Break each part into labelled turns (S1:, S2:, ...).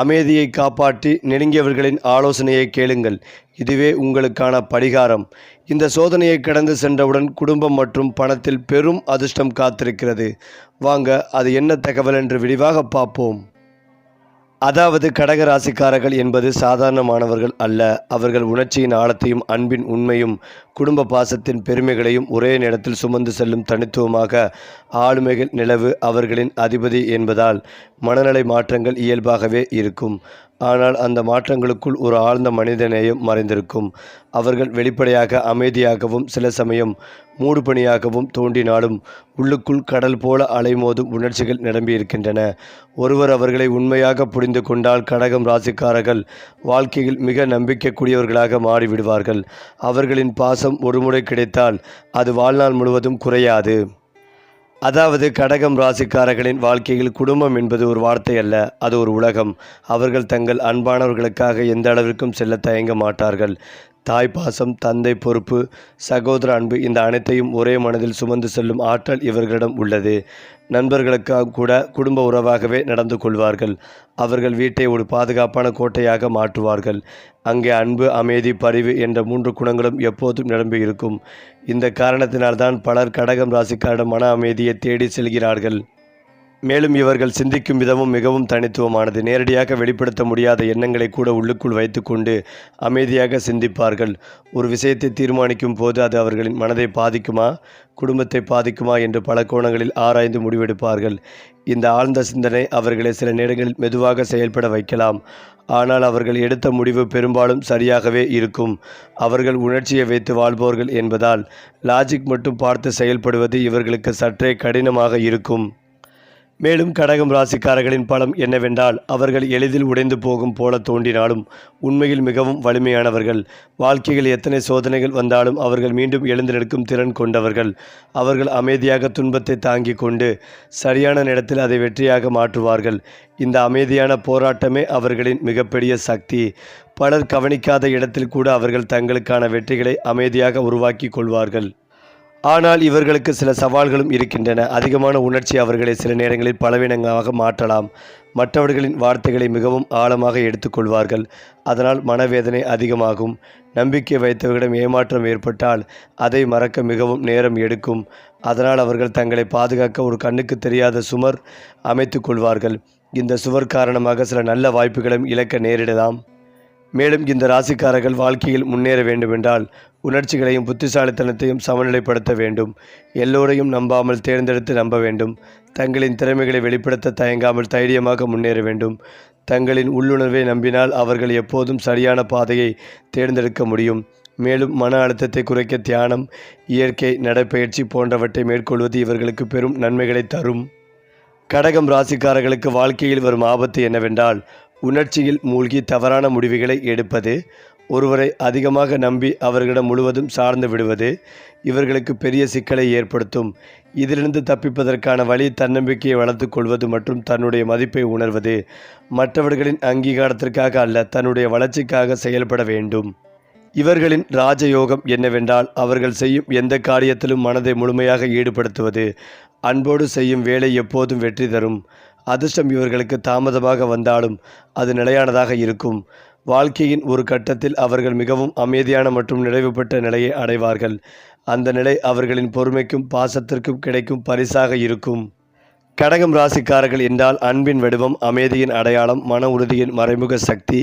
S1: அமைதியை காப்பாற்றி நெருங்கியவர்களின் ஆலோசனையை கேளுங்கள். இதுவே உங்களுக்கான பரிகாரம். இந்த சோதனையை கடந்து சென்றவுடன் குடும்பம் மற்றும் பணத்தில் பெரும் அதிர்ஷ்டம் காத்திருக்கிறது. வாங்க, அது என்ன தகவல் என்று விரிவாக பார்ப்போம். அதாவது கடக ராசிக்காரர்கள் என்பது சாதாரணமானவர்கள் அல்ல. அவர்கள் உணர்ச்சியின் ஆழத்தையும் அன்பின் உண்மையும் குடும்ப பாசத்தின் பெருமைகளையும் ஒரே நேரத்தில் சுமந்து செல்லும் தனித்துவமாக ஆளுமைகள் நிலவு அவர்களின் அதிபதி என்பதால் மனநிலை மாற்றங்கள் இயல்பாகவே இருக்கும். ஆனால் அந்த மாற்றங்களுக்குள் ஒரு ஆழ்ந்த மனிதநேயம் மறைந்திருக்கும். அவர்கள் வெளிப்படையாக அமைதியாகவும் சில சமயம் மூடுபனியாகவும் தோன்றினாலும் உள்ளுக்குள் கடல் போல அலைமோதும் உணர்ச்சிகள் நிரம்பியிருக்கின்றன. ஒருவர் அவர்களை உண்மையாக புரிந்து கொண்டால் கடகம் ராசிக்காரர்கள் வாழ்க்கையில் மிக நம்பிக்கைக்குரியவர்களாக மாறிவிடுவார்கள். அவர்களின் பாசம் ஒருமுறை கிடைத்தால் அது வாழ்நாள் முழுவதும் குறையாது. அதாவது கடகம் ராசிக்காரர்களின் வாழ்க்கையில் குடும்பம் என்பது ஒரு வார்த்தை அல்ல, அது ஒரு உலகம். அவர்கள் தங்கள் அன்பானவர்களுக்காக எந்த அளவிற்கும் செல்ல தயங்க மாட்டார்கள். தாய் பாசம், தந்தை பொறுப்பு, சகோதர அன்பு, இந்த அனைத்தையும் ஒரே மனதில் சுமந்து செல்லும் ஆற்றல் இவர்களிடம் உள்ளது. நண்பர்களுக்காக கூட குடும்ப உறவாகவே நடந்து கொள்வார்கள். அவர்கள் வீட்டை ஒரு பாதுகாப்பான கோட்டையாக மாற்றுவார்கள். அங்கே அன்பு, அமைதி, பரிவு என்ற 3 குணங்களும் எப்போதும் நிரம்பி இருக்கும். இந்த காரணத்தினால்தான் பலர் கடகம் ராசிக்காரிடம் மன அமைதியை தேடி செல்கிறார்கள். மேலும் இவர்கள் சிந்திக்கும் விதமும் மிகவும் தனித்துவமானது. நேரடியாக வெளிப்படுத்த முடியாத எண்ணங்களை கூட உள்ளுக்குள் வைத்துக்கொண்டு அமைதியாக சிந்திப்பார்கள். ஒரு விஷயத்தை தீர்மானிக்கும் போது அது அவர்களின் மனதை பாதிக்குமா, குடும்பத்தை பாதிக்குமா என்று பல கோணங்களில் ஆராய்ந்து முடிவெடுப்பார்கள். இந்த ஆழ்ந்த சிந்தனை அவர்களை சில நேரங்களில் மெதுவாக செயல்பட வைக்கலாம். ஆனால் அவர்கள் எடுத்த முடிவு பெரும்பாலும் சரியாகவே இருக்கும். அவர்கள் உணர்ச்சியை வைத்து வாழ்பவர்கள் என்பதால் லாஜிக் மட்டும் பார்த்து செயல்படுவது இவர்களுக்கு சற்றே கடினமாக இருக்கும். மேலும் கடகம் ராசிக்காரர்களின் பலம் என்னவென்றால் அவர்கள் எளிதில் உடைந்து போகும் போல தோன்றினாலும் உண்மையில் மிகவும் வலிமையானவர்கள். வாழ்க்கையில் எத்தனை சோதனைகள் வந்தாலும் அவர்கள் மீண்டும் எழுந்து நிற்கும் திறன் கொண்டவர்கள். அவர்கள் அமைதியாக துன்பத்தை தாங்கிக் கொண்டு சரியான நேரத்தில் அதை வெற்றியாக மாற்றுவார்கள். இந்த அமைதியான போராட்டமே அவர்களின் மிகப்பெரிய சக்தி. பலர் கவனிக்காத இடத்தில் கூட அவர்கள் தங்களுக்கான வெற்றிகளை அமைதியாக உருவாக்கி கொள்வார்கள். ஆனால் இவர்களுக்கு சில சவால்களும் இருக்கின்றன. அதிகமான உணர்ச்சி அவர்களை சில நேரங்களில் பலவீனங்களாக மாற்றலாம். மற்றவர்களின் வார்த்தைகளை மிகவும் ஆழமாக எடுத்துக்கொள்வார்கள். அதனால் மனவேதனை அதிகமாகும். நம்பிக்கை வைத்தவர்களிடம் ஏமாற்றம் ஏற்பட்டால் அதை மறக்க மிகவும் நேரம் எடுக்கும். அதனால் அவர்கள் தங்களை பாதுகாக்க ஒரு கண்ணுக்கு தெரியாத சுவர் அமைத்து கொள்வார்கள். இந்த சுவர் காரணமாக சில நல்ல வாய்ப்புகளும் இழக்க நேரிடலாம். மேலும் இந்த ராசிக்காரர்கள் வாழ்க்கையில் முன்னேற வேண்டுமென்றால் உணர்ச்சிகளையும் புத்திசாலித்தனத்தையும் சமநிலைப்படுத்த வேண்டும். எல்லோரையும் நம்பாமல் தேர்ந்தெடுத்து நம்ப வேண்டும். தங்களின் திறமைகளை வெளிப்படுத்த தயங்காமல் தைரியமாக முன்னேற வேண்டும். தங்களின் உள்ளுணர்வை நம்பினால் அவர்கள் எப்போதும் சரியான பாதையை தேர்ந்தெடுக்க முடியும். மேலும் மன அழுத்தத்தை குறைக்க தியானம், இயற்கை, நடைப்பயிற்சி போன்றவற்றை மேற்கொள்வது இவர்களுக்கு பெரும் நன்மைகளை தரும். கடகம் ராசிக்காரர்களுக்கு வாழ்க்கையில் வரும் ஆபத்து என்னவென்றால் உணர்ச்சியில் மூழ்கி தவறான முடிவுகளை எடுப்பது. ஒருவரை அதிகமாக நம்பி அவர்களிடம் முழுவதும் சார்ந்து விடுவது இவர்களுக்கு பெரிய சிக்கலை ஏற்படுத்தும். இதிலிருந்து தப்பிப்பதற்கான வழி தன்னம்பிக்கையை வளர்த்து கொள்வது மற்றும் தன்னுடைய மதிப்பை உணர்வது. மற்றவர்களின் அங்கீகாரத்திற்காக அல்ல, தன்னுடைய வளர்ச்சிக்காக செயல்பட வேண்டும். இவர்களின் ராஜயோகம் என்னவென்றால் அவர்கள் செய்யும் எந்த காரியத்திலும் மனதை முழுமையாக ஈடுபடுத்துவது. அன்போடு செய்யும் வேலை எப்போதும் வெற்றி தரும். அதிர்ஷ்டம் இவர்களுக்கு தாமதமாக வந்தாலும் அது நிலையானதாக இருக்கும். வாழ்க்கையின் ஒரு கட்டத்தில் அவர்கள் மிகவும் அமைதியான மற்றும் நிறைவு பெற்ற நிலையை அடைவார்கள். அந்த நிலை அவர்களின் பொறுமைக்கும் பாசத்திற்கும் கிடைக்கும் பரிசாக இருக்கும். கடகம் ராசிக்காரர்கள் என்றால் அன்பின் வடிவம், அமைதியின் அடையாளம், மன உறுதியின் மறைமுக சக்தி.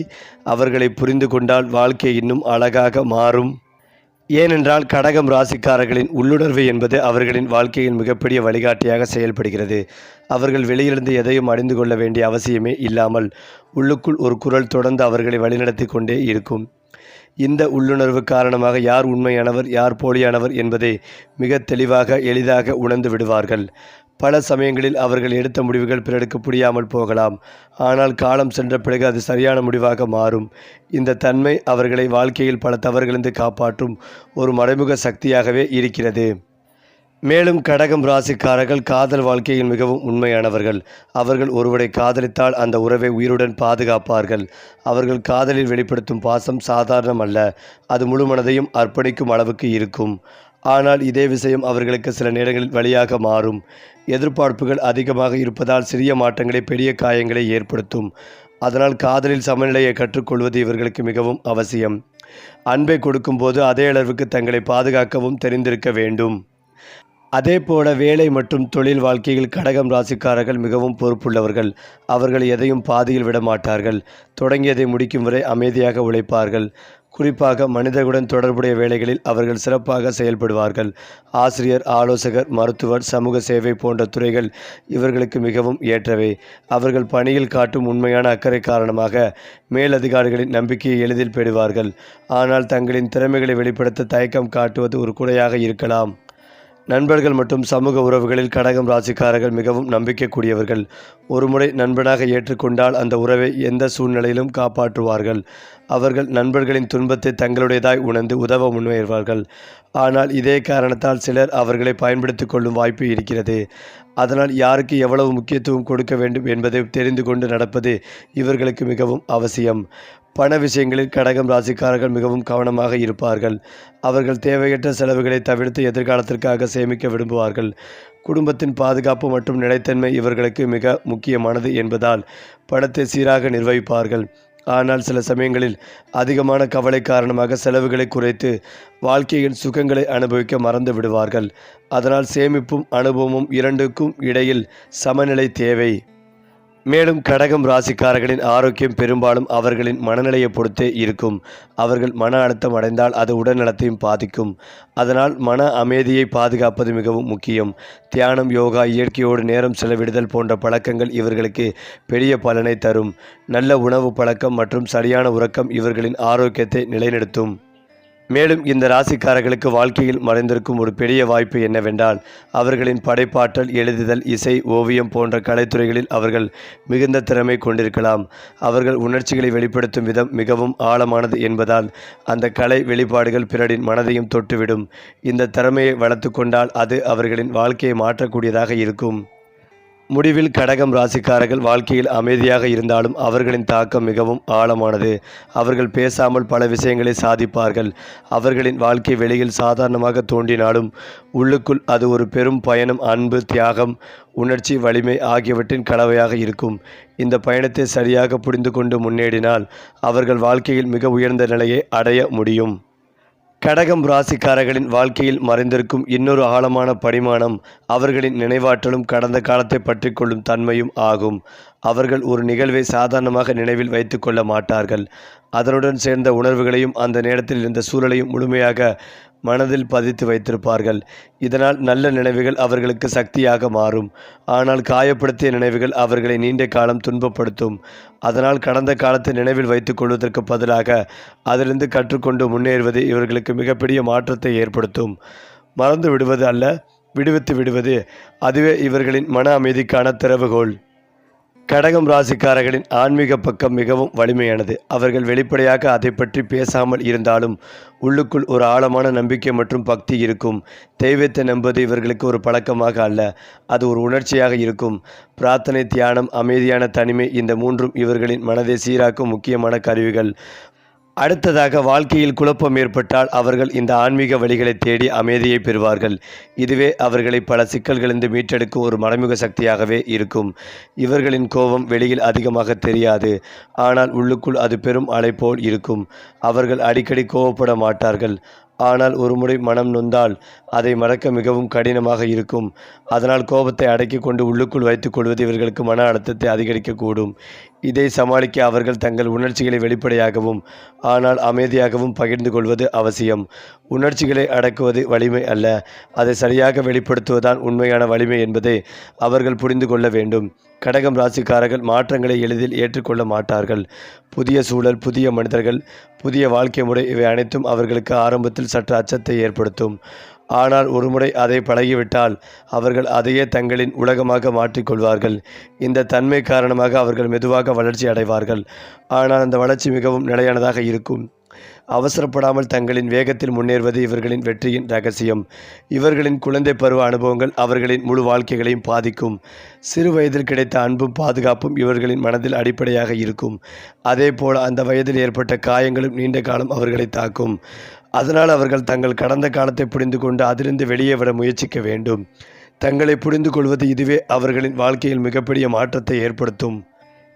S1: அவர்களை புரிந்து கொண்டால் வாழ்க்கை இன்னும் அழகாக மாறும். ஏனென்றால் கடகம் ராசிக்காரர்களின் உள்ளுணர்வு என்பது அவர்களின் வாழ்க்கையின் மிகப்பெரிய வழிகாட்டியாக செயல்படுகிறது. அவர்கள் வெளியிலிருந்து எதையும் அறிந்து கொள்ள வேண்டிய அவசியமே இல்லாமல் உள்ளுக்குள் ஒரு குரல் தொடர்ந்து அவர்களை வழிநடத்தி கொண்டே இருக்கும். இந்த உள்ளுணர்வு காரணமாக யார் உண்மையானவர், யார் போலியானவர் என்பதை மிக தெளிவாக எளிதாக உணர்ந்து விடுவார்கள். பல சமயங்களில் அவர்கள் எடுத்த முடிவுகள் பிறருக்கு புரியாமல் போகலாம். ஆனால் காலம் சென்ற பிறகு அது சரியான முடிவாக மாறும். இந்த தன்மை அவர்களை வாழ்க்கையில் பல தவறுகளிலிருந்து காப்பாற்றும் ஒரு மறைமுக சக்தியாகவே இருக்கிறது. மேலும் கடகம் ராசிக்காரர்கள் காதல் வாழ்க்கையில் மிகவும் உண்மையானவர்கள். அவர்கள் ஒருவரை காதலித்தால் அந்த உறவை உயிருடன் பாதுகாப்பார்கள். அவர்கள் காதலில் வெளிப்படுத்தும் பாசம் சாதாரணம் அல்ல, அது முழு மனதையும் அர்ப்பணிக்கும் அளவுக்கு இருக்கும். ஆனால் இதே விஷயம் அவர்களுக்கு சில நேரங்களில் வழியாக மாறும். எதிர்பார்ப்புகள் அதிகமாக இருப்பதால் சிறிய மாற்றங்களை பெரிய காயங்களை ஏற்படுத்தும். அதனால் காதலில் சமநிலையை கற்றுக்கொள்வது இவர்களுக்கு மிகவும் அவசியம். அன்பை கொடுக்கும்போது அதே அளவுக்கு தங்களை பாதுகாக்கவும் தெரிந்திருக்க வேண்டும். அதேபோல வேலை மற்றும் தொழில் வாழ்க்கையில் கடகம் ராசிக்காரர்கள் மிகவும் பொறுப்புள்ளவர்கள். அவர்கள் எதையும் பாதியில் விட மாட்டார்கள். தொடங்கியதை முடிக்கும் வரை அமைதியாக உழைப்பார்கள். குறிப்பாக மனிதர்களுடன் தொடர்புடைய வேலைகளில் அவர்கள் சிறப்பாக செயல்படுவார்கள். ஆசிரியர், ஆலோசகர், மருத்துவர், சமூக சேவை போன்ற துறைகள் இவர்களுக்கு மிகவும் ஏற்றவை. அவர்கள் பணியில் காட்டும் உண்மையான அக்கறை காரணமாக மேலதிகாரிகளின் நம்பிக்கையை எளிதில் பெறுவார்கள். ஆனால் தங்களின் திறமைகளை வெளிப்படுத்த தயக்கம் காட்டுவது ஒரு குறையாக இருக்கலாம். நண்பர்கள் மற்றும் சமூக உறவுகளில் கடகம் ராசிக்காரர்கள் மிகவும் நம்பிக்கைக்குரியவர்கள். ஒருமுறை நண்பனாக ஏற்றுக்கொண்டால் அந்த உறவை எந்த சூழ்நிலையிலும் காப்பாற்றுவார்கள். அவர்கள் நண்பர்களின் துன்பத்தை தங்களுடையதாய் உணர்ந்து உதவ முன்வருவார்கள். ஆனால் இதே காரணத்தால் சிலர் அவர்களை பயன்படுத்தி கொள்ளும் வாய்ப்பு இருக்கிறது. அதனால் யாருக்கு எவ்வளவு முக்கியத்துவம் கொடுக்க வேண்டும் என்பதை தெரிந்து கொண்டு நடப்பது இவர்களுக்கு மிகவும் அவசியம். பண விஷயங்களில் கடகம் ராசிக்காரர்கள் மிகவும் கவனமாக இருப்பார்கள். அவர்கள் தேவையற்ற செலவுகளை தவிர்த்து எதிர்காலத்திற்காக சேமிக்க விரும்புவார்கள். குடும்பத்தின் பாதுகாப்பு மற்றும் நிலைத்தன்மை இவர்களுக்கு மிக முக்கியமானது என்பதால் பணத்தை சீராக நிர்வகிப்பார்கள். ஆனால் சில சமயங்களில் அதிகமான கவலை காரணமாக செலவுகளை குறைத்து வாழ்க்கையின் சுகங்களை அனுபவிக்க மறந்து விடுவார்கள். அதனால் சேமிப்பும் அனுபவமும் இரண்டுக்கும் இடையில் சமநிலை தேவை. மேலும் கடகம் ராசிக்காரர்களின் ஆரோக்கியம் பெரும்பாலும் அவர்களின் மனநிலையை பொறுத்தே இருக்கும். அவர்கள் மன அழுத்தம் அடைந்தால் அது உடல்நலத்தையும் பாதிக்கும். அதனால் மன அமைதியை பாதுகாப்பது மிகவும் முக்கியம். தியானம், யோகா, இயற்கையோடு நேரம் செலவிடுதல் போன்ற பழக்கங்கள் இவர்களுக்கு பெரிய பலனை தரும். நல்ல உணவு பழக்கம் மற்றும் சரியான உறக்கம் இவர்களின் ஆரோக்கியத்தை நிலைநிறுத்தும். மேலும் இந்த ராசிக்காரர்களுக்கு வாழ்க்கையில் மறைந்திருக்கும் ஒரு பெரிய வாய்ப்பு என்னவென்றால் அவர்களின் படைப்பாற்றல். எழுதுதல், இசை, ஓவியம் போன்ற கலைத்துறைகளில் அவர்கள் மிகுந்த திறமை கொண்டிருக்கலாம். அவர்கள் உணர்ச்சிகளை வெளிப்படுத்தும் விதம் மிகவும் ஆழமானது என்பதால் அந்த கலை வெளிப்பாடுகள் பிறரின் மனதையும் தொட்டுவிடும். இந்த திறமையை வளர்த்து கொண்டால் அது அவர்களின் வாழ்க்கையை மாற்றக்கூடியதாக இருக்கும். முடிவில் கடகம் ராசிக்காரர்கள் வாழ்க்கையில் அமைதியாக இருந்தாலும் அவர்களின் தாக்கம் மிகவும் ஆழமானது. அவர்கள் பேசாமல் பல விஷயங்களை சாதிப்பார்கள். அவர்களின் வாழ்க்கை வெளியில் சாதாரணமாக தோன்றினாலும் உள்ளுக்குள் அது ஒரு பெரும் பயணம். அன்பு, தியாகம், உணர்ச்சி, வலிமை ஆகியவற்றின் கலவையாக இருக்கும். இந்த பயணத்தை சரியாக புரிந்து கொண்டு முன்னேறினால் அவர்கள் வாழ்க்கையில் மிக உயர்ந்த நிலையை அடைய முடியும். கடகம் ராசிக்காரர்களின் வாழ்க்கையில் மறைந்திருக்கும் இன்னொரு ஆழமான பரிமாணம் அவர்களின் நினைவாற்றலும் கடந்த காலத்தை பற்றி கொள்ளும் தன்மையும் ஆகும். அவர்கள் ஒரு நிகழ்வை சாதாரணமாக நினைவில் வைத்து கொள்ள மாட்டார்கள். அதனுடன் சேர்ந்த உணர்வுகளையும் அந்த நேரத்தில் இருந்த சூழலையும் முழுமையாக மனதில் பதித்து வைத்திருப்பார்கள். இதனால் நல்ல நினைவுகள் அவர்களுக்கு சக்தியாக மாறும். ஆனால் காயப்படுத்திய நினைவுகள் அவர்களை நீண்ட காலம் துன்பப்படுத்தும். அதனால் கடந்த காலத்தை நினைவில் வைத்துக் கொள்வதற்கு பதிலாக அதிலிருந்து கற்றுக்கொண்டு முன்னேறுவது இவர்களுக்கு மிகப்பெரிய மாற்றத்தை ஏற்படுத்தும். மறந்து விடுவது அல்ல, விடுவித்து விடுவது, அதுவே இவர்களின் மன அமைதிக்கான திறவுகோல். கடகம் ராசிக்காரர்களின் ஆன்மீக பக்கம் மிகவும் வலிமையானது. அவர்கள் வெளிப்படையாக அதை பற்றி பேசாமல் இருந்தாலும் உள்ளுக்குள் ஒரு ஆழமான நம்பிக்கை மற்றும் பக்தி இருக்கும். தெய்வத்தை நம்புவது இவர்களுக்கு ஒரு பழக்கமாக அல்ல, அது ஒரு உணர்ச்சியாக இருக்கும். பிரார்த்தனை, தியானம், அமைதியான தனிமை, இந்த மூன்றும் இவர்களின் மனதை சீராக்கும் முக்கியமான கருவிகள். அடுத்ததாக, வாழ்க்கையில் குழப்பம் ஏற்பட்டால் அவர்கள் இந்த ஆன்மீக வழிகளை தேடி அமைதியை பெறுவார்கள். இதுவே அவர்களை பல சிக்கல்களிலிருந்து மீட்டெடுக்கும் ஒரு மறைமுக சக்தியாகவே இருக்கும். இவர்களின் கோபம் வெளியில் அதிகமாக தெரியாது, ஆனால் உள்ளுக்குள் அது பெரும் அலை போல் இருக்கும். அவர்கள் அடிக்கடி கோபப்பட மாட்டார்கள், ஆனால் ஒருமுறை மனம் நொந்தால் அதை மறக்க மிகவும் கடினமாக இருக்கும். அதனால் கோபத்தை அடக்கி கொண்டு உள்ளுக்குள் வைத்துக் கொள்வது இவர்களுக்கு மன அழுத்தத்தை அதிகரிக்கக்கூடும். இதை சமாளிக்க அவர்கள் தங்கள் உணர்ச்சிகளை வெளிப்படையாகவும் ஆனால் அமைதியாகவும் பகிர்ந்து கொள்வது அவசியம். உணர்ச்சிகளை அடக்குவது வலிமை அல்ல, அதை சரியாக வெளிப்படுத்துவதுதான் உண்மையான வலிமை என்பதை அவர்கள் புரிந்து கொள்ள வேண்டும். கடகம் ராசிக்காரர்கள் மாற்றங்களை எளிதில் ஏற்றுக்கொள்ள மாட்டார்கள். புதிய சூழல், புதிய மனிதர்கள், புதிய வாழ்க்கை முறை, இவை அனைத்தும் அவர்களுக்கு ஆரம்பத்தில் சற்று அச்சத்தை ஏற்படுத்தும். ஆனால் ஒருமுறை அதை பழகிவிட்டால் அவர்கள் அதையே தங்களின் உலகமாக மாற்றிக்கொள்வார்கள். இந்த தன்மை காரணமாக அவர்கள் மெதுவாக வளர்ச்சி அடைவார்கள், ஆனால் அந்த வளர்ச்சி மிகவும் நிலையானதாக இருக்கும். அவசரப்படாமல் தங்களின் வேகத்தில் முன்னேறுவது இவர்களின் வெற்றியின் இரகசியம். இவர்களின் குழந்தை பருவ அனுபவங்கள் அவர்களின் முழு வாழ்க்கைகளையும் பாதிக்கும். சிறு வயதில் கிடைத்த அன்பும் பாதுகாப்பும் இவர்களின் மனதில் அடிப்படையாக இருக்கும். அதே போல அந்த வயதில் ஏற்பட்ட காயங்களும் நீண்ட காலம் அவர்களை தாக்கும். அதனால் அவர்கள் தங்கள் கடந்த காலத்தை புரிந்து கொண்டு அதிலிருந்து வெளியே விட முயற்சிக்க வேண்டும். தங்களை புரிந்து கொள்வது இதுவே அவர்களின் வாழ்க்கையில் மிகப்பெரிய மாற்றத்தை ஏற்படுத்தும்.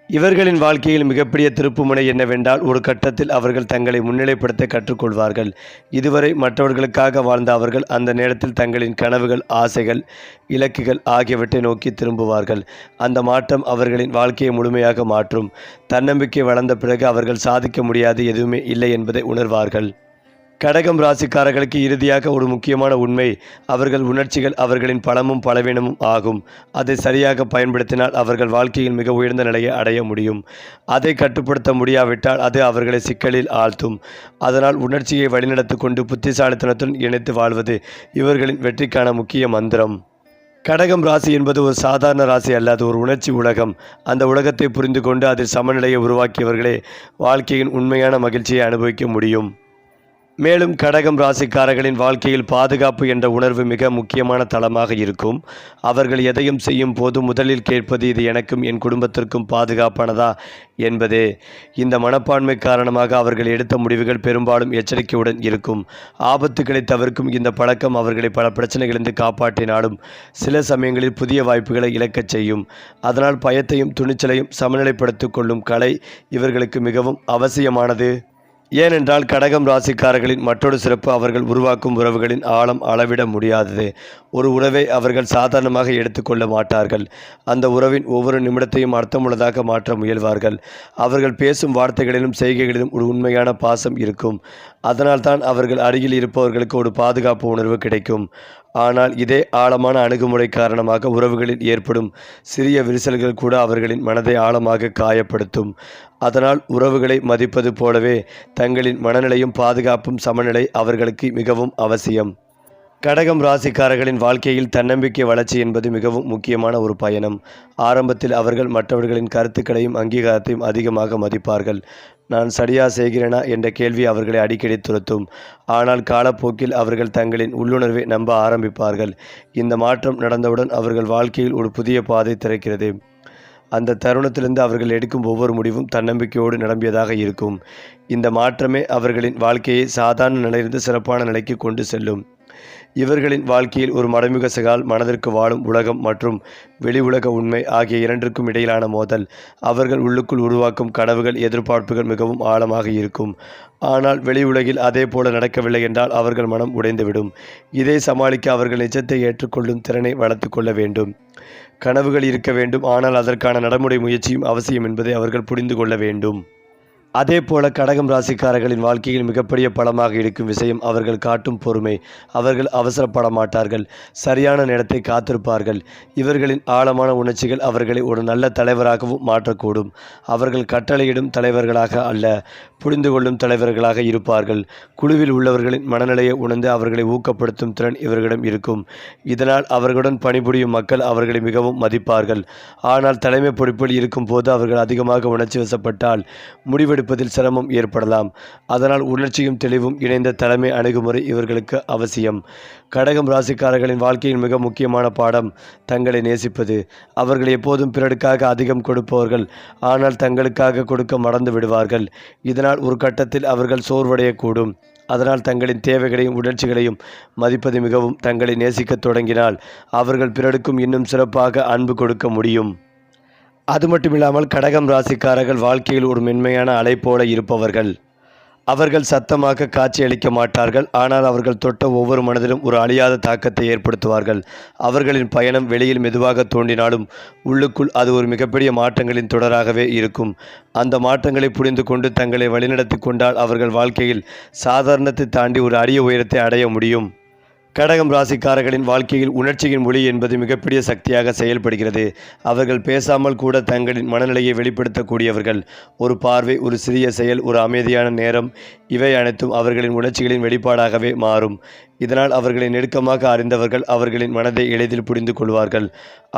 S1: இவர்களின் வாழ்க்கையில் மிகப்பெரிய திருப்புமுனை என்னவென்றால், ஒரு கட்டத்தில் அவர்கள் தங்களை முன்னிலைப்படுத்த கற்றுக்கொள்வார்கள். இதுவரை மற்றவர்களுக்காக வாழ்ந்த அவர்கள் அந்த நேரத்தில் தங்களின் கனவுகள், ஆசைகள், இலக்குகள் ஆகியவற்றை நோக்கி திரும்புவார்கள். அந்த மாற்றம் அவர்களின் வாழ்க்கையை முழுமையாக மாற்றும். தன்னம்பிக்கை வளர்ந்த பிறகு அவர்கள் சாதிக்க முடியாது எதுவுமே இல்லை என்பதை உணர்வார்கள். கடகம் ராசிக்காரர்களுக்கு இறுதியாக ஒரு முக்கியமான உண்மை, அவர்கள் உணர்ச்சிகள் அவர்களின் பலமும் பலவீனமும் ஆகும். அதை சரியாக பயன்படுத்தினால் அவர்கள் வாழ்க்கையில் மிக உயர்ந்த நிலையை அடைய முடியும். அதை கட்டுப்படுத்த முடியாவிட்டால் அது அவர்களை சிக்கலில் ஆழ்த்தும். அதனால் உணர்ச்சியை வழிநடத்தி கொண்டு புத்திசாலித்தனத்துடன் இணைத்து வாழ்வது இவர்களின் வெற்றிக்கான முக்கிய மந்திரம். கடகம் ராசி என்பது ஒரு சாதாரண ராசி அல்ல, அது ஒரு உணர்ச்சி உலகம். அந்த உலகத்தை புரிந்து கொண்டு அதில் சமநிலையை உருவாக்கியவர்களே வாழ்க்கையின் உண்மையான மகிழ்ச்சியை அனுபவிக்க முடியும். மேலும் கடகம் ராசிக்காரர்களின் வாழ்க்கையில் பாதுகாப்பு என்ற உணர்வு மிக முக்கியமான தளமாக இருக்கும். அவர்கள் எதையும் செய்யும் போது முதலில் கேட்பது, இது எனக்கும் என் குடும்பத்திற்கும் பாதுகாப்பானதா என்பதே. இந்த மனப்பான்மை காரணமாக அவர்கள் எடுத்த முடிவுகள் பெரும்பாலும் எச்சரிக்கையுடன் இருக்கும். ஆபத்துக்களை தவிர்க்கும் இந்த பழக்கம் அவர்களை பல பிரச்சனைகளிலிருந்து காப்பாற்றினாலும் சில சமயங்களில் புதிய வாய்ப்புகளை இழக்கச் செய்யும். அதனால் பயத்தையும் துணிச்சலையும் சமநிலைப்படுத்திக் கொள்ளும் கலை இவர்களுக்கு மிகவும் அவசியமானது. ஏனென்றால் கடகம் ராசிக்காரர்களின் மற்றொரு சிறப்பு, அவர்கள் உருவாக்கும் உறவுகளின் ஆழம் அளவிட முடியாதது. ஒரு உறவை அவர்கள் சாதாரணமாக எடுத்துக்கொள்ள மாட்டார்கள். அந்த உறவின் ஒவ்வொரு நிமிடத்தையும் அர்த்தமுள்ளதாக மாற்ற முயல்வார்கள். அவர்கள் பேசும் வார்த்தைகளிலும் செய்கைகளிலும் ஒரு உண்மையான பாசம் இருக்கும். அதனால்தான் அவர்கள் அருகில் இருப்பவர்களுக்கு ஒரு பாதுகாப்பு உணர்வு கிடைக்கும். ஆனால் இதே ஆழமான அணுகுமுறை காரணமாக உறவுகளில் ஏற்படும் சிறிய விரிசல்கள் கூட அவர்களின் மனதை ஆழமாக காயப்படுத்தும். அதனால் உறவுகளை மதிப்பது போலவே தங்களின் மனநிலையும் பாதுகாப்பும் சமநிலை அவர்களுக்கு மிகவும் அவசியம். கடகம் ராசிக்காரர்களின் வாழ்க்கையில் தன்னம்பிக்கை வளர்ச்சி என்பது மிகவும் முக்கியமான ஒரு பயணம். ஆரம்பத்தில் அவர்கள் மற்றவர்களின் கருத்துக்களையும் அங்கீகாரத்தையும் அதிகமாக மதிப்பார்கள். நான் சரியா செய்கிறேனா என்ற கேள்வி அவர்களை அடிக்கடி துரத்தும். ஆனால் காலப்போக்கில் அவர்கள் தங்களின் உள்ளுணர்வை நம்ப ஆரம்பிப்பார்கள். இந்த மாற்றம் நடந்தவுடன் அவர்கள் வாழ்க்கையில் ஒரு புதிய பாதை திறக்கிறது. அந்த தருணத்திலிருந்து அவர்கள் எடுக்கும் ஒவ்வொரு முடிவும் தன்னம்பிக்கையோடு நிரம்பியதாக இருக்கும். இந்த மாற்றமே அவர்களின் வாழ்க்கையை சாதாரண நிலையிலிருந்து சிறப்பான நிலைக்கு கொண்டு செல்லும். இவர்களின் வாழ்க்கையில் ஒரு மறைமுக சகால், மனதிற்கு வாழும் உலகம் மற்றும் வெளி உலக உண்மை ஆகிய இரண்டிற்கும் இடையிலான மோதல். அவர்கள் உள்ளுக்குள் உருவாக்கும் கனவுகள், எதிர்பார்ப்புகள் மிகவும் ஆழமாக இருக்கும். ஆனால் வெளி உலகில் அதே போல நடக்கவில்லை என்றால் அவர்கள் மனம் உடைந்துவிடும். இதை சமாளிக்க அவர்கள் நிஜத்தை ஏற்றுக்கொள்ளும் திறனை வளர்த்து கொள்ள வேண்டும். கனவுகள் இருக்க வேண்டும், ஆனால் அதற்கான நடைமுறை முயற்சியும் அவசியம் என்பதை அவர்கள் புரிந்து கொள்ள வேண்டும். அதே போல கடகம் ராசிக்காரர்களின் வாழ்க்கையில் மிகப்பெரிய பலமாக இருக்கும் விஷயம் அவர்கள் காட்டும் பொறுமை. அவர்கள் அவசரப்பட மாட்டார்கள், சரியான நேரத்தை காத்திருப்பார்கள். இவர்களின் ஆழமான உணர்ச்சிகள் அவர்களை ஒரு நல்ல தலைவராகவும் மாற்றக்கூடும். அவர்கள் கட்டளையிடும் தலைவர்களாக அல்ல, புரிந்து கொள்ளும் தலைவர்களாக இருப்பார்கள். குழுவில் உள்ளவர்களின் மனநிலையை உணர்ந்து அவர்களை ஊக்கப்படுத்தும் திறன் இவர்களிடம் இருக்கும். இதனால் அவர்களுடன் பணிபுரியும் மக்கள் அவர்களை மிகவும் மதிப்பார்கள். ஆனால் தலைமை பொறுப்பில் இருக்கும் போது அவர்கள் அதிகமாக உணர்ச்சி வசப்பட்டால் முடிவெடுப்பதில் சிரமம் ஏற்படலாம். அதனால் உணர்ச்சியும் தெளிவும் இணைந்த தலைமை அணுகுமுறை இவர்களுக்கு அவசியம். கடகம் ராசிக்காரர்களின் வாழ்க்கையின் மிக முக்கியமான பாடம் தங்களை நேசிப்பது. அவர்கள் எப்போதும் பிறருக்காக அதிகம் கொடுப்பவர்கள், ஆனால் தங்களுக்காக கொடுக்க மறந்து விடுவார்கள். இதனால் ஒரு கட்டத்தில் அவர்கள் சோர்வடையக்கூடும். அதனால் தங்களின் தேவைகளையும் உணர்ச்சிகளையும் மதிப்பது மிகவும் தங்களை நேசிக்க தொடங்கினால் அவர்கள் பிறருக்கும் இன்னும் சிறப்பாக அன்பு கொடுக்க முடியும். அது மட்டுமில்லாமல் கடகம் ராசிக்காரர்கள் வாழ்க்கையில் ஒரு மென்மையான அலை போல இருப்பவர்கள். அவர்கள் சத்தமாக காட்சியளிக்க மாட்டார்கள், ஆனால் அவர்கள் தொட்ட ஒவ்வொரு மனதிலும் ஒரு அழியாத தாக்கத்தை ஏற்படுத்துவார்கள். அவர்களின் பயணம் வெளியில் மெதுவாக தோன்றினாலும் உள்ளுக்குள் அது ஒரு மிகப்பெரிய மாற்றங்களின் தொடராகவே இருக்கும். அந்த மாற்றங்களை புரிந்து கொண்டு தங்களை வழிநடத்தி கொண்டால் அவர்கள் வாழ்க்கையில் சாதாரணத்தை தாண்டி ஒரு அரிய உயரத்தை அடைய முடியும். கடகம் ராசிக்காரர்களின் வாழ்க்கையில் உணர்ச்சியின் மொழி என்பது மிகப்பெரிய சக்தியாக செயல்படுகிறது. அவர்கள் பேசாமல் கூட தங்களின் மனநிலையை வெளிப்படுத்தக்கூடியவர்கள். ஒரு பார்வை, ஒரு சிறிய செயல், ஒரு அமைதியான நேரம், இவை அனைத்தும் அவர்களின் உணர்ச்சிகளின் வெளிப்பாடாகவே மாறும். இதனால் அவர்களை நெருக்கமாக அறிந்தவர்கள் அவர்களின் மனதை எளிதில் புரிந்து கொள்வார்கள்.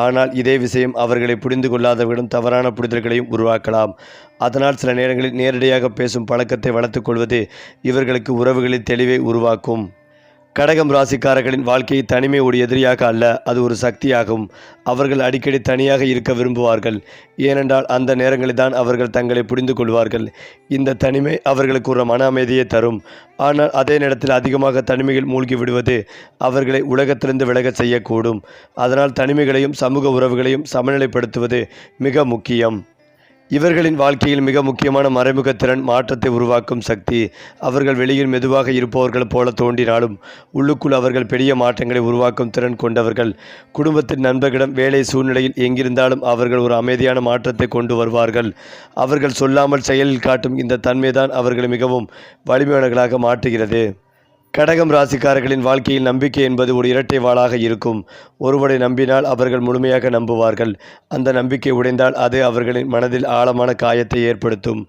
S1: ஆனால் இதே விஷயம் அவர்களை புரிந்து கொள்ளாதவர்களிடம் தவறான புரிதல்களையும் உருவாக்கலாம். அதனால் சில நேரங்களில் நேரடியாக பேசும் பழக்கத்தை வளர்த்துக் கொள்வது இவர்களுக்கு உறவுகளில் தெளிவை உருவாக்கும். கடகம் ராசிக்காரர்களின் வாழ்க்கையை தனிமை ஒரு எதிரியாக அல்ல, அது ஒரு சக்தியாகும். அவர்கள் அடிக்கடி தனியாக இருக்க விரும்புவார்கள், ஏனென்றால் அந்த நேரங்களில் தான் அவர்கள் தங்களை புரிந்து கொள்வார்கள். இந்த தனிமை அவர்களுக்கு ஒரு மன அமைதியை தரும். ஆனால் அதே நேரத்தில் அதிகமாக தனிமையில் மூழ்கி விடுவது அவர்களை உலகத்திலிருந்து விலகச் செய்யக்கூடும். அதனால் தனிமைகளையும் சமூக உறவுகளையும் சமநிலைப்படுத்துவது மிக முக்கியம். இவர்களின் வாழ்க்கையில் மிக முக்கியமான மறைமுக திறன் மாற்றத்தை உருவாக்கும் சக்தி. அவர்கள் வெளியில் மெதுவாக இருப்பவர்கள் போல தோன்றினாலும் உள்ளுக்குள் அவர்கள் பெரிய மாற்றங்களை உருவாக்கும் திறன் கொண்டவர்கள். குடும்பத்தின் நண்பர்களிடம் வேலை சூழ்நிலையில் எங்கிருந்தாலும் அவர்கள் ஒரு அமைதியான மாற்றத்தை கொண்டு வருவார்கள். அவர்கள் சொல்லாமல் செயலில் காட்டும் இந்த தன்மைதான் அவர்களை மிகவும் வலிமையானவர்களாக மாற்றுகிறது. கடகம் ராசிக்காரர்களின் வாழ்க்கையில் நம்பிக்கை என்பது ஒரு இரட்டை வாளாக இருக்கும். ஒருவரை நம்பினால் அவர்கள் முழுமையாக நம்புவார்கள். அந்த நம்பிக்கை உடைந்தால் அது அவர்களின் மனதில் ஆழமான காயத்தை ஏற்படுத்தும்.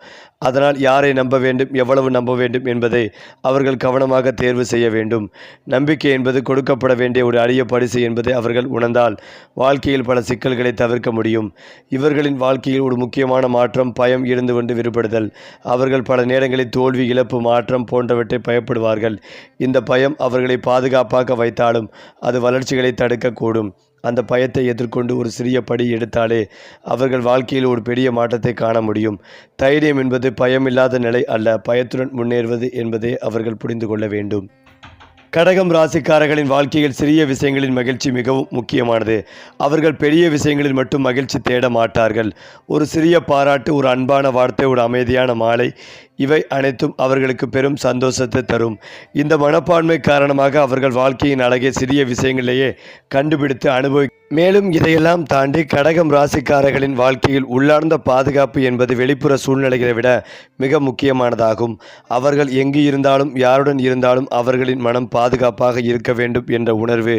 S1: அதனால் யாரை நம்ப வேண்டும், எவ்வளவு நம்ப வேண்டும் என்பதை அவர்கள் கவனமாக தேர்வு செய்ய வேண்டும். நம்பிக்கை என்பது கொடுக்கப்பட வேண்டிய ஒரு அரிய பரிசு என்பதை அவர்கள் உணர்ந்தால் வாழ்க்கையில் பல சிக்கல்களை தவிர்க்க முடியும். இவர்களின் வாழ்க்கையில் ஒரு முக்கியமான மாற்றம் பயம் இருந்து கொண்டு விடுபடுதல். அவர்கள் பல நேரங்களில் தோல்வி, இழப்பு, மாற்றம் போன்றவற்றை பயப்படுவார்கள். இந்த பயம் அவர்களை பாதுகாப்பாக வைத்தாலும் அது வளர்ச்சிகளை தடுக்கக்கூடும். அந்த பயத்தை எதிர்கொண்டு ஒரு சிறிய படி எடுத்தாலே அவர்கள் வாழ்க்கையில் ஒரு பெரிய மாற்றத்தை காண முடியும். தைரியம் என்பது பயமில்லாத நிலை அல்ல, பயத்துடன் முன்னேறுவது என்பதை அவர்கள் புரிந்து கொள்ள வேண்டும். கடகம் ராசிக்காரர்களின் வாழ்க்கையில் சிறிய விஷயங்களின் மகிழ்ச்சி மிகவும் முக்கியமானது. அவர்கள் பெரிய விஷயங்களில் மட்டும் மகிழ்ச்சி தேட மாட்டார்கள். ஒரு சிறிய பாராட்டு, ஒரு அன்பான வார்த்தை, ஒரு அமைதியான மாலை, இவை அனைத்தும் அவர்களுக்கு பெரும் சந்தோஷத்தை தரும். இந்த மனப்பான்மை காரணமாக அவர்கள் வாழ்க்கையின் அழகை சிறிய விஷயங்களிலேயே கண்டுபிடித்து மேலும் இதையெல்லாம் தாண்டி கடகம் ராசிக்காரர்களின் வாழ்க்கையில் உள்ளார்ந்த பாதுகாப்பு என்பது வெளிப்புற சூழ்நிலைகளை விட மிக முக்கியமானதாகும். அவர்கள் எங்கு இருந்தாலும் யாருடன் இருந்தாலும் அவர்களின் மனம் பாதுகாப்பாக இருக்க வேண்டும் என்ற உணர்வு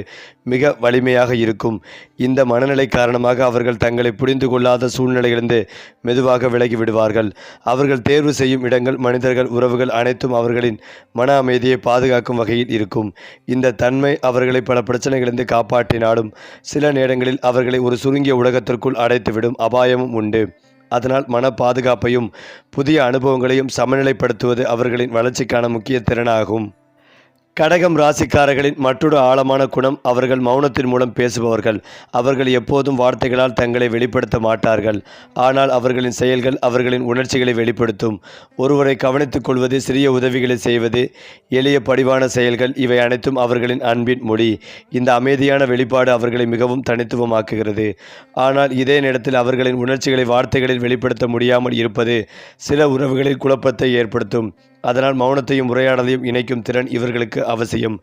S1: மிக வலிமையாக இருக்கும். இந்த மனநிலை காரணமாக அவர்கள் தங்களை புரிந்து கொள்ளாத சூழ்நிலையிலிருந்து மெதுவாக விலகி விடுவார்கள். அவர்கள் தேர்வு செய்யும் இடங்கள், மனிதர்கள், உறவுகள் அனைத்தும் அவர்களின் மன அமைதியை பாதுகாக்கும் வகையில் இருக்கும். இந்த தன்மை அவர்களை பல பிரச்சனைகளிலிருந்து காப்பாற்றினாலும் சில நேரங்களில் அவர்களை ஒரு சுருங்கிய உலகத்திற்குள் அடைத்துவிடும் அபாயமும் உண்டு. அதனால் மன பாதுகாப்பையும் புதிய அனுபவங்களையும் சமநிலைப்படுத்துவது அவர்களின் வளர்ச்சிக்கான முக்கிய திறனாகும். கடகம் ராசிக்காரர்களின் மற்றொரு ஆழமான குணம் அவர்கள் மௌனத்தின் மூலம் பேசுபவர்கள். அவர்கள் எப்போதும் வார்த்தைகளால் தங்களை வெளிப்படுத்த மாட்டார்கள். ஆனால் அவர்களின் செயல்கள் அவர்களின் உணர்ச்சிகளை வெளிப்படுத்தும். ஒருவரை கவனித்துக் கொள்வது, சிறிய உதவிகளை செய்வது, எளிய படிவான செயல்கள், இவை அனைத்தும் அவர்களின் அன்பின் மொழி. இந்த அமைதியான வெளிப்பாடு அவர்களை மிகவும் தனித்துவமாக்குகிறது. ஆனால் இதே நேரத்தில் அவர்களின் உணர்ச்சிகளை வார்த்தைகளில் வெளிப்படுத்த முடியாமல் இருப்பது சில உறவுகளில் குழப்பத்தை ஏற்படுத்தும். அதனால் மௌனத்தையும் உரையாடலையும் இணைக்கும் திறன் இவர்களுக்கு அவசியம்.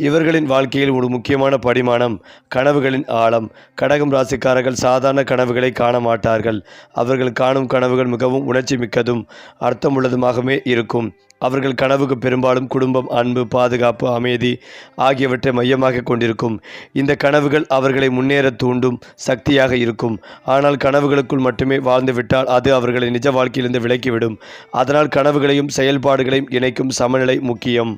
S1: இவர்களின் வாழ்க்கையில் ஒரு முக்கியமான படிமானம் கனவுகளின் ஆழம். கடகம் ராசிக்காரர்கள் சாதாரண கனவுகளை காண மாட்டார்கள். அவர்கள் காணும் கனவுகள் மிகவும் உணர்ச்சி மிக்கதும் அர்த்தமுள்ளதுமாகவே இருக்கும். அவர்கள் கனவுக்கு பெரும்பாலும் குடும்பம், அன்பு, பாதுகாப்பு, அமைதி ஆகியவற்றை மையமாக கொண்டிருக்கும். இந்த கனவுகள் அவர்களை முன்னேற தூண்டும் சக்தியாக இருக்கும். ஆனால் கனவுகளுக்குள் மட்டுமே வாழ்ந்துவிட்டால் அது அவர்களை நிஜ வாழ்க்கையிலிருந்து விலக்கிவிடும். அதனால் கனவுகளையும் செயல்பாடுகளையும் இணைக்கும் சமநிலை முக்கியம்.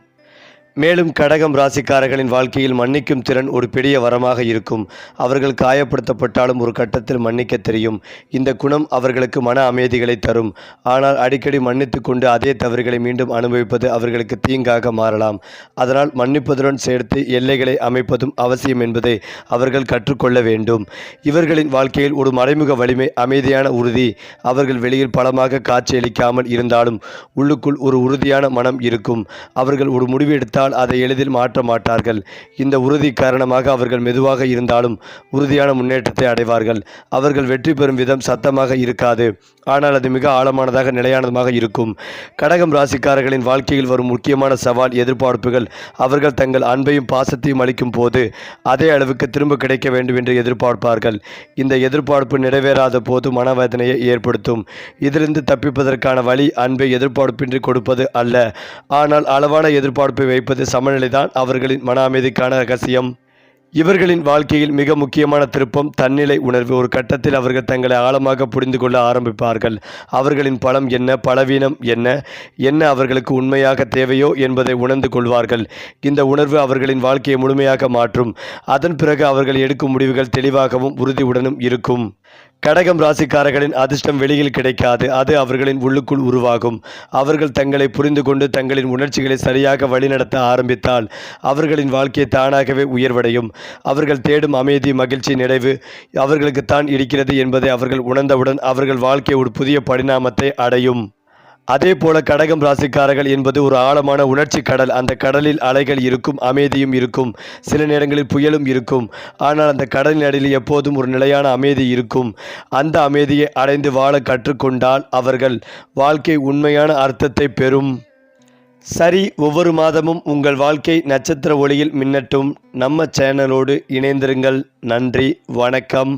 S1: மேலும் கடகம் ராசிக்காரர்களின் வாழ்க்கையில் மன்னிக்கும் திறன் ஒரு பெரிய வரமாக இருக்கும். அவர்கள் காயப்படுத்தப்பட்டாலும் ஒரு கட்டத்தில் மன்னிக்க தெரியும். இந்த குணம் அவர்களுக்கு மன அமைதிகளை தரும். ஆனால் அடிக்கடி மன்னித்து கொண்டு அதே தவறுகளை மீண்டும் அனுபவிப்பது அவர்களுக்கு தீங்காக மாறலாம். அதனால் மன்னிப்பதுடன் சேர்த்து எல்லைகளை அமைப்பதும் அவசியம் என்பதை அவர்கள் கற்றுக்கொள்ள வேண்டும். இவர்களின் வாழ்க்கையில் ஒரு மறைமுக வலிமை, அமைதியான உறுதி. அவர்கள் வெளியில் பலமாக காட்சியளிக்காமல் இருந்தாலும் உள்ளுக்குள் ஒரு உறுதியான மனம் இருக்கும். அவர்கள் ஒரு முடிவு எடுத்தால் அதை எளிதில் மாற்ற மாட்டார்கள். இந்த உறுதி காரணமாக அவர்கள் மெதுவாக இருந்தாலும் உறுதியான முன்னேற்றத்தை அடைவார்கள். அவர்கள் வெற்றி பெறும் விதம் சத்தமாக இருக்காது, ஆனால் அது மிக ஆழமானதாக, நிலையானதாக இருக்கும். கடகம் ராசிக்காரர்களின் வாழ்க்கையில் வரும் முக்கியமான சவால் எதிர்பார்ப்புகள். அவர்கள் தங்கள் அன்பையும் பாசத்தையும் அளிக்கும் போது அதே அளவுக்கு திரும்ப கிடைக்க வேண்டும் என்று எதிர்பார்ப்பார்கள். இந்த எதிர்பார்ப்பு நிறைவேறாத போது மனவேதனையை ஏற்படுத்தும். இதிலிருந்து தப்பிப்பதற்கான வழி அன்பை எதிர்பார்ப்பின்றி கொடுப்பது அல்ல, ஆனால் அளவான எதிர்பார்ப்பை வைப்பது சமநிலைதான் அவர்களின் மன அமைதிக்கான ரகசியம். இவர்களின் வாழ்க்கையில் மிக முக்கியமான திருப்பம் தன்னிலை உணர்வு. ஒரு கட்டத்தில் அவர்கள் தங்களை ஆழமாக புரிந்து கொள்ள ஆரம்பிப்பார்கள். அவர்களின் பலம் என்ன, பலவீனம் என்ன, என்ன அவர்களுக்கு உண்மையாக தேவையோ என்பதை உணர்ந்து கொள்வார்கள். இந்த உணர்வு அவர்களின் வாழ்க்கையை முழுமையாக மாற்றும். அதன் பிறகு அவர்கள் எடுக்கும் முடிவுகள் தெளிவாகவும் உறுதியுடனும் இருக்கும். கடகம் ராசிக்காரர்களின் அதிர்ஷ்டம் வெளியில் கிடைக்காது, அது அவர்களின் உள்ளுக்குள் உருவாகும். அவர்கள் தங்களை புரிந்து கொண்டு தங்களின் உணர்ச்சிகளை சரியாக வழிநடத்த ஆரம்பித்தால் அவர்களின் வாழ்க்கை தானாகவே உயர்வடையும். அவர்கள் தேடும் அமைதி, மகிழ்ச்சி, நிறைவு அவர்களுக்குத்தான் இருக்கிறது என்பதை அவர்கள் உணர்ந்தவுடன் அவர்கள் வாழ்க்கை ஒரு புதிய பரிணாமத்தை அடையும். அதே போல கடகம் ராசிக்காரர்கள் என்பது ஒரு ஆழமான உணர்ச்சி கடல். அந்த கடலில் அலைகள் இருக்கும், அமைதியும் இருக்கும், சில நேரங்களில் புயலும் இருக்கும். ஆனால் அந்த கடலின் அடியில் எப்போதும் ஒரு நிலையான அமைதி இருக்கும். அந்த அமைதியை அடைந்து வாழ கற்றுக்கொண்டால் அவர்கள் வாழ்க்கை உண்மையான அர்த்தத்தை பெறும். சரி, ஒவ்வொரு மாதமும் உங்கள் வாழ்க்கை நட்சத்திர ஒளியில் மின்னட்டும். நம்ம சேனலோடு இணைந்திருங்கள். நன்றி, வணக்கம்.